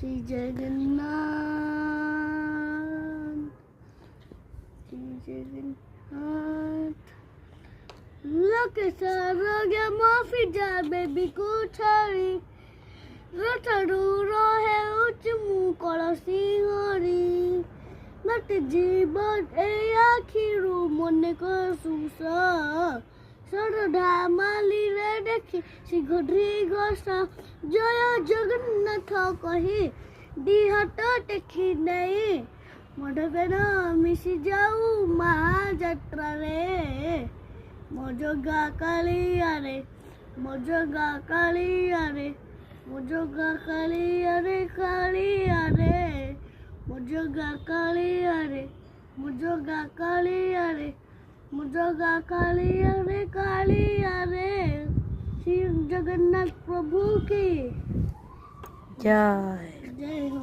श्री जगन्नाथ, श्री जगन्नाथ। लोके सारोग्य माफी जाबे बिकुछारी रथडू रहे उचमु कलसी हरी मत जीवन ए आखिरु मने कसुसा सरधा माली रे देखी श्रीघरी घोषा जय जगन्नाथ कही दिहट देखी नहीं मडगन मिसी जाऊ महाजात्रा रे मजगा कालिया रे मजगा कालिया रे मजगा कालिया रे कालिया रे मजगा कालिया रे मजगा कालिया रे मजगा कालिया रे श्री जगन्नाथ प्रभु की जय। जय हो।